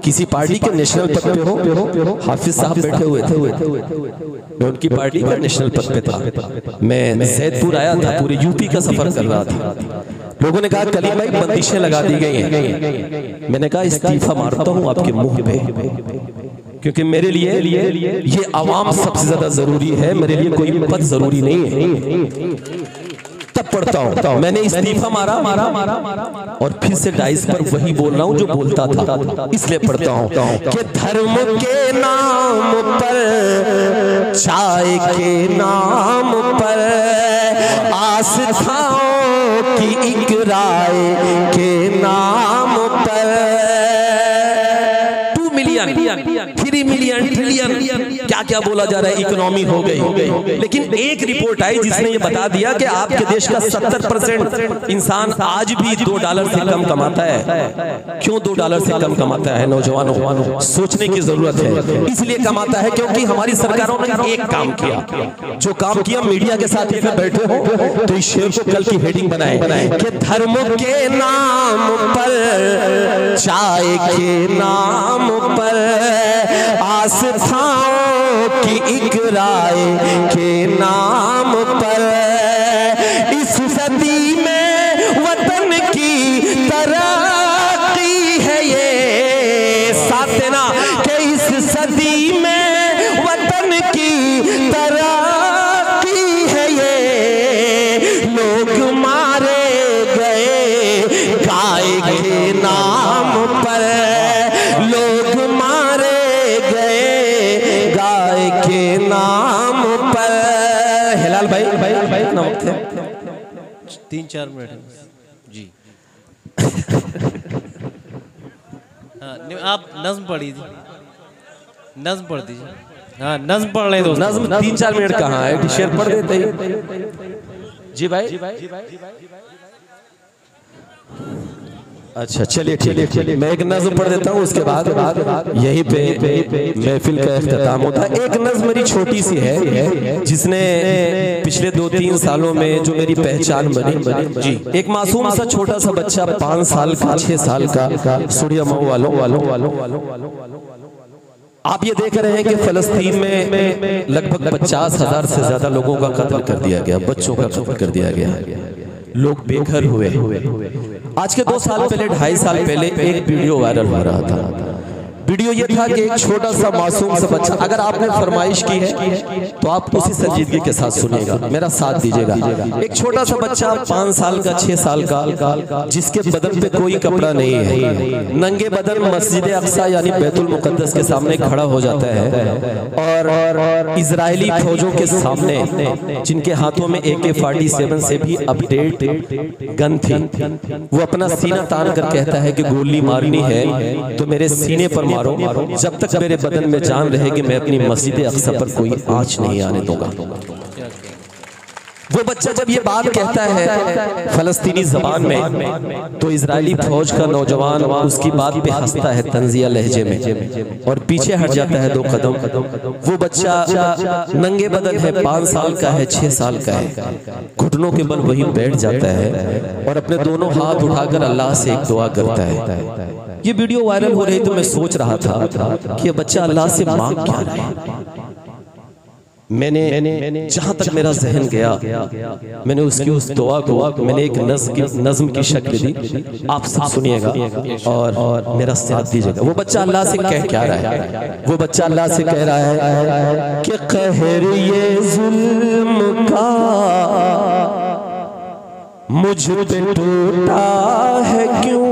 S2: किसी पार्टी के नेशनल पद पे हो। हाफिज साहब बैठे हुए थे, मैं उनकी पार्टी का नेशनल पद पे था। मैं सैदपुर आया था, पूरे यूपी का सफर कर रहा था। लोगों ने कहा कलीम भाई बंदिशें लगा दी गई हैं। मैंने कहा इस्तीफा मारता हूं आपके मुंह पे, क्योंकि मेरे लिए ये आवाम सबसे ज्यादा जरूरी है, मेरे लिए कोई पद जरूरी नहीं है। तब पढ़ता हूँ, मैंने इस्तीफा मारा और फिर से डाइस पर वही बोल रहा हूँ जो बोलता था, इसलिए पढ़ता हूँ कि धर्म के नाम पर, चाय के नाम पर, आस्थाओं की एक राय के नाम पर 2 मिलियन 3 मिलियन ट्रिलियन क्या क्या बोला जा रहा है, इकोनॉमी हो गई। लेकिन एक रिपोर्ट आई जिसने ये बता दिया कि आपके देश का 70% इंसान आज भी $2 से कम कमाता है। क्यों $2 से कम कमाता है? नौजवानों, सोचने की जरूरत है। इसलिए कमाता है क्योंकि हमारी सरकारों ने एक काम किया, जो काम किया मीडिया के साथ ही बैठे हो तो इस शेर को कल की हेडिंग बनाए कि धर्म के नाम पर, चाय के नाम पर, आस्थाओं की एक राय के नाम पर, इस सदी में वतन की तरक्की है ये, साथ देना कि इस सदी में वतन की तरक्की है ये, लोग मारे गए गाय के नाम पर, लोग मारे गए गाय के नाम पर। हिलाल भाई कितना वक्त है?
S1: 3-4 मिनट जी। आप नज्म पढ़ी थी, नज्म पढ़ दीजिए। हाँ नज्म पढ़ रहे दोस्त।
S2: नज्म 3-4 मिनट कहाँ है, शेर पढ़ देते ही। जी भाई अच्छा चलिए मैं एक नज्म पढ़ देता हूँ, उसके बाद यहीं पे महफिल का इख्तिताम होता है। एक नज्म मेरी छोटी सी है जिसने पिछले 2-3 सालों में जो मेरी पहचान बनी जी। एक मासूम सा छोटा सा बच्चा 5 साल का 6 साल का सुड़िया मऊ वालों आप ये देख रहे हैं कि फलस्तीन में लगभग 50,000 से ज्यादा लोगों का कत्ल कर दिया गया, बच्चों का कत्ल कर दिया गया, लोग बेघर हुए। आज के 2 साल पहले 2.5 साल पहले एक वीडियो वायरल हो रहा था। वीडियो ये था कि एक छोटा सा मासूम सा बच्चा, अगर आपने फरमाइश की है तो आप उसी संजीदगी के साथ सुनिएगा, मेरा साथ दीजिएगा। एक छोटा सा बच्चा 5 साल का 6 साल का जिसके बदन पे कोई कपड़ा नहीं है, नंगे बदन मस्जिद अक्सा यानी बैतुल मुकद्दस के सामने खड़ा हो जाता है और इजरायली फौजों के सामने, जिनके हाथों में AK-47 से भी अपडेट गन थी, वो अपना सीना तान कर कहता है कि गोली मारनी है तो मेरे सीने पर मारो, जब तक मेरे बदन में जान रहेगी मैं अपनी मस्जिद अक्सा पर कोई आंच नहीं आने दूंगा। वो बच्चा जब ये बात कहता है फलस्तीनी जबान में तो इजरायली फौज का नौजवान उसकी बात पे हंसता है तंजिया लहजे में और पीछे हट जाता है 2 कदम। वो बच्चा नंगे बदन है, 5 साल का है, 6 साल का है, घुटनों के बल वहीं बैठ जाता है और अपने दोनों हाथ उठाकर अल्लाह से एक दुआ करता है। ये वीडियो वायरल हो रही तो मैं सोच रहा था कि ये बच्चा अल्लाह से मांग क्या रहा है। मैंने जहां तक मेरा जहन गया मैंने उसकी उस दुआ को मैंने एक नज्म की शक्ल दी। आप सब सुनिएगा और मेरा साथ दीजिएगा। वो बच्चा अल्लाह से कह क्या रहा है? वो बच्चा अल्लाह से कह रहा है कि कहर ये जुल्म का मुझ पे टूटा है क्यों,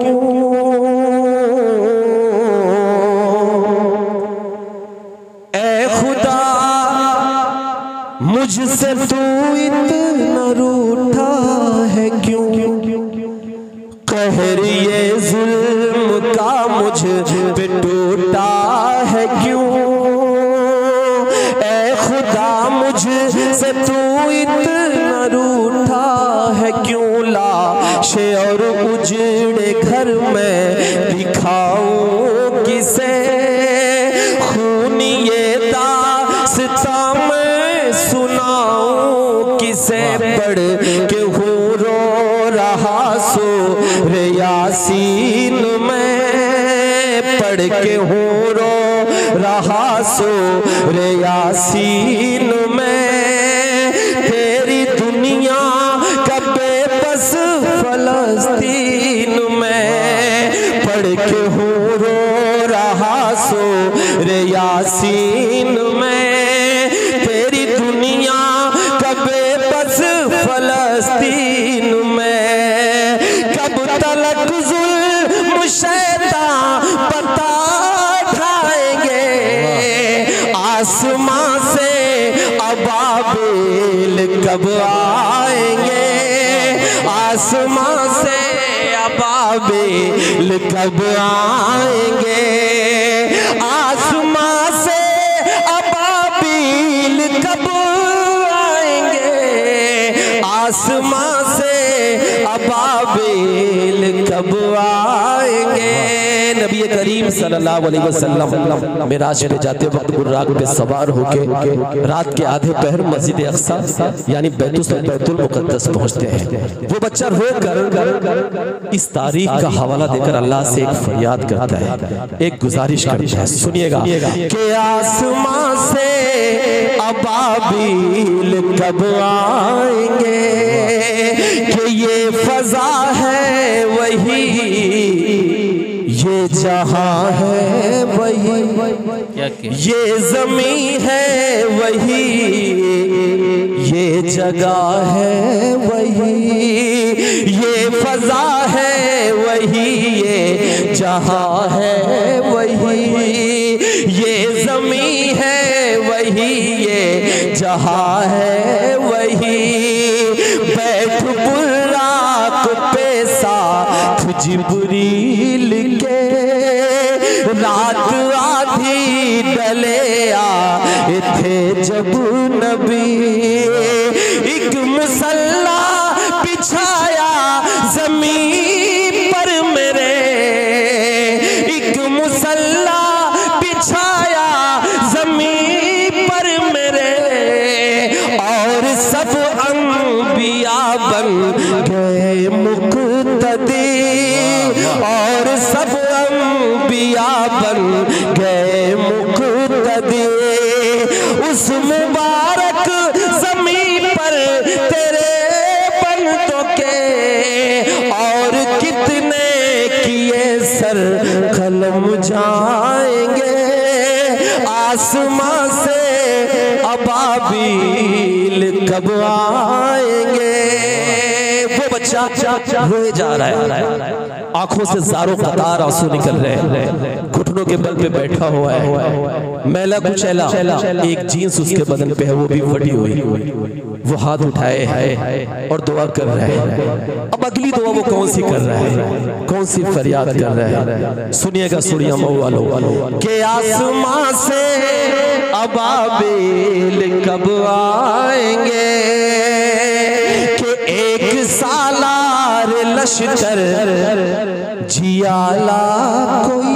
S2: मुझसे तू इतना रूठा है क्यों, कहर ये जुल्म का मुझ पे टूटा है क्यों, ऐ खुदा मुझसे तू इतना रूठा है क्यों, लाशे और उजड़े घर में दिखाऊं किसे, खून ये यासीन मैं पढ़ के हूँ रो रहा सूरे यासीन मैं, तेरी दुनिया का बेबस फलस्तीन में पढ़ के हूँ रो रहा सूरे यासीन में, तेरी दुनिया का बेबस फलस्तीन में। कब तलक जुल्म शैतान बता ढाएंगे, आसमां से अबाबिल कब आएंगे, आसमां से अबाबिल कब आएंगे, आसमां से अबाबिल कब आएंगे, आसमां से अबाबिल कब आएंगे। नबी करीम सल्लल्लाहु अलैहि वसल्लम मिराज पे जाते वक्त बुर्राक पे सवार होके रात के आधे पहर मस्जिद अक्सा यानी बैतुल मुक़द्दस पहुंचते हैं। वो बच्चा रोकर इस तारीख का हवाला देकर अल्लाह से एक फरियाद करता है, एक गुजारिश करता है, सुनिएगा कि आसमां से अबाबिल कब आएंगे, कि ये फजा है वही, ये जहां है वही, ये जमी है वही, ये जगह है वही, ये फजा है वही, ये जहां है वही, ये जमी है वही, ये जहां है वही। बैठ बुर्राक पे साथ जिब्रील के, रात आधी डले आए थे जब नबी, एक मुसल्ला बिछाया जमीन पर मेरे, एक मुसल्ला बिछाया जमीन पर मेरे, और सब अंबिया बन गए मुक़्तदी, और सब अंबिया बन गए मुक़्तदी, उस मुबारक ज़मीन पर तेरे बंदों के, और कितने किए सर कलम जाएंगे, आसमां से अबाबिल कब आएंगे। वो बच्चा रोए जा रहा है, आंखों से ज़ारो कतार आंसू निकल रहे हैं, घुटनों के बल पे बैठा हुआ है, मैला कुचैला एक जीन्स उसके बदन पे है, वो भी फटी हुई, वो हाथ उठाए है और दुआ कर रहे हैं। अब अगली दुआ वो कौन सी कर रहा है, कौन सी फरियाद कर रहा है, सुनिएगा सुनिया मऊ वालों, के आसमां से अबाबिल कब आएंगे, कि एक सालार लश्कर जियाला कोई,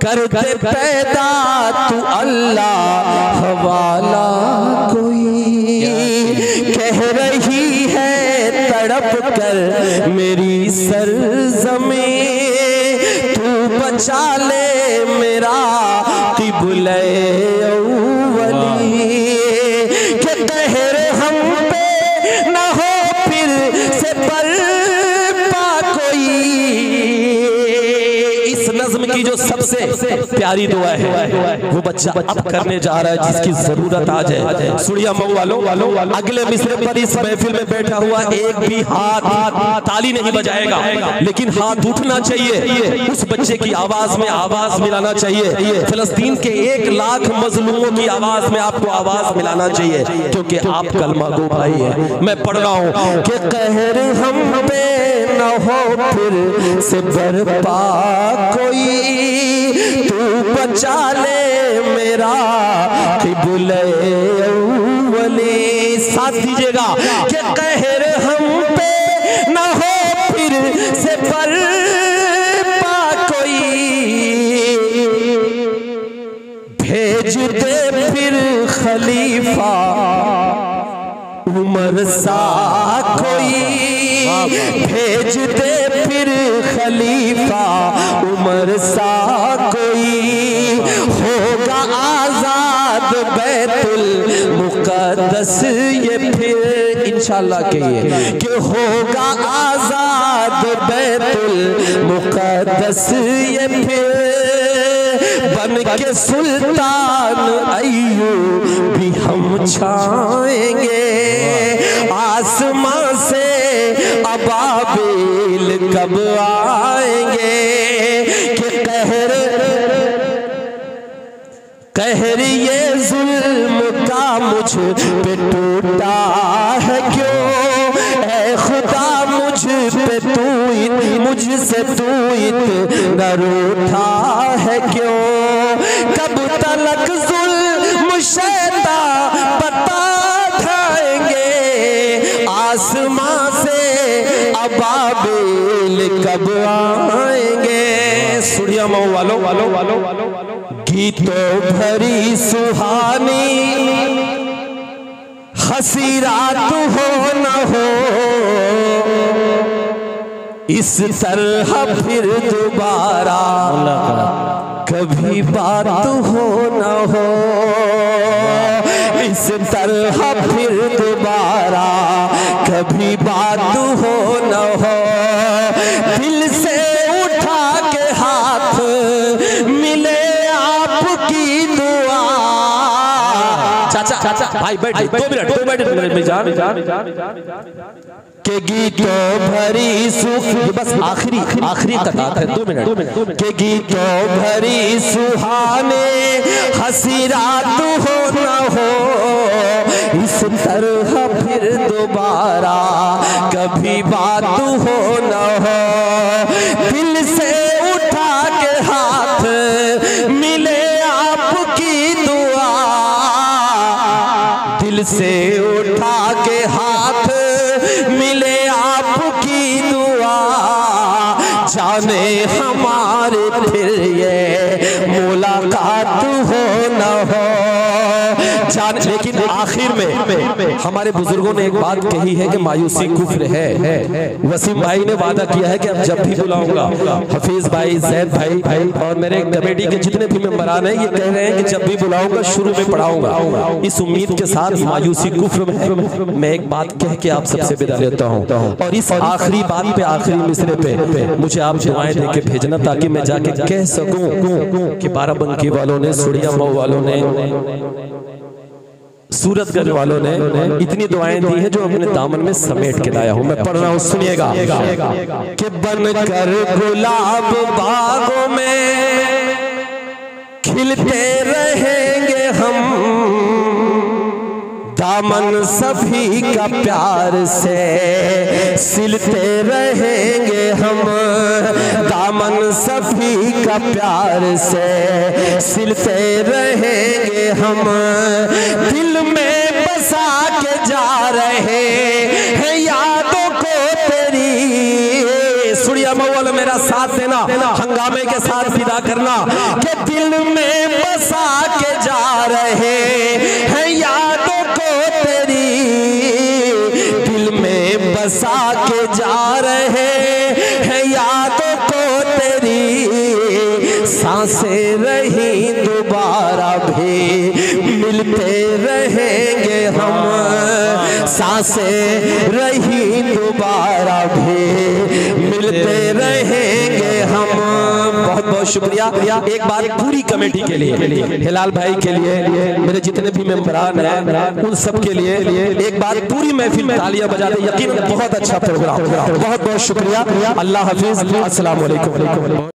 S2: करते पैदा तू अल्लाह हवाला कोई, कह रही है तड़प कर मेरी सरज़मीं, तू बचा ले मेरा क़िबले अव्वली, कि कहर हम पे न हो फिर से बर्पा कोई। इस नज़्म की जो सबसे प्यारी दुआ है वो बच्चा अब करने जा रहा है, जिसकी जरूरत आज है। सुनिया मऊ वालों, अगले मिसरे पर इस महफिल में बैठा हुआ एक भी हाथ ताली नहीं बजाएगा, लेकिन हाथ उठना चाहिए, उस बच्चे की आवाज में आवाज मिलाना चाहिए, फिलिस्तीन के 1 लाख मजलूमों की आवाज में आपको आवाज मिलाना चाहिए, क्योंकि आप कलमा गो भाई है। मैं पढ़ रहा हूँ कि कहर हम पे न हो फिर से बर्पा कोई, तू बचा ले मेरा क़िबले अव्वली। साथ दीजिएगा कि कहर हम पे न हो फिर से बर्पा कोई, भेज दे फिर खलीफा उमर सा कोई, भेज दे फिर खलीफा उमर सा कोई होगा आजाद बैतुल मुक़द्दस ये फिर इंशाअल्लाह कहिए कि होगा आजाद बैतुल मुक़द्दस ये फिर बन के सुल्तान अय्यूब भी हम छाएंगे आसमां से अबाबिल कब आएंगे कि कहर ये जुल्म का मुझ पे टूटा है क्यों ऐ खुदा मुझ पे मुझसे तू इतना रूठा है क्यों कब तलक जुल्म शैतान बता खाएंगे आसमां से अबाबिल कब आएंगे। सुनिया मऊ वालों गीतों भरी सुहानी हंसी रात हो न हो इस तरह फिर दोबारा कभी बात हो न हो इस तरह फिर दोबारा कभी बात हो न हो दिल से उठा के हाथ मिले आपकी दुआ। चाचा भाई बैठ 2 मिनट में जान के गीतों भरी सुख बस आखिरी कतार है 2 मिनट के गीतों भरी सुहाने हंसी रात हो न हो इस तरह फिर दोबारा कभी बात हो न हो दिल से उठा के हाथ मिले आपकी दुआ दिल से उठा के हाथ मिले आपकी दुआ जाने हमारे फिर ये मुलाकात हो न हो जाने। लेकिन आखिर में हमारे बुजुर्गों ने एक बात कही है कि मायूसी कुफ्र है। वसीम भाई ने वादा किया है कि अब जब भी बुलाऊंगा हफीज भाई जैद भाई और मेरे कमेटी के जितने भी मेंबरान हैं ये कह रहे हैं कि जब भी बुलाऊंगा शुरू में पढ़ाऊंगा। इस उम्मीद के साथ मायूसी कुफ्र में मैं एक बात कह के आप सबसे विदा लेता हूँ और इस आखिरी बात पे आखिरी मिसरे पे मुझे आप दुआएं दे के भेजना ताकि मैं जाके कह सकूं कि बाराबंकी वालों ने सुड़िया मऊ वालों ने सूरतगंज वालों ने इतनी दुआएं दी है जो अपने दामन में समेट के लाया हूं। मैं पढ़ रहा हूं सुनिएगा कि बनकर गुलाब बागों में खिलते रहेंगे हम दामन सभी का प्यार से सिलते रहेंगे हम दामन सभी का प्यार से सिलते रहेंगे हम दिल में बसा के जा रहे हैं यादों को तेरी। सुड़िया मऊ वालों मेरा साथ देना हंगामे के साथ विदा करना कि दिल में बसा के जा रहे हैं यादों को तेरी दिल में बसा के जा रहे हैं यादों को तेरी सांसें रही दोबारा भी मिलते रहेंगे हम सांसें रही दोबारा भी मिलते रहेंगे हम। बहुत बहुत शुक्रिया। एक बात पूरी कमेटी के लिए हिलाल भाई के लिए मेरे जितने भी मेंबरान हैं उन सब के लिए एक बात पूरी महफिल तालियां बजा दे। यकीन बहुत अच्छा प्रोग्राम। बहुत बहुत शुक्रिया। अल्लाह हाफिज। अस्सलाम वालेकुम।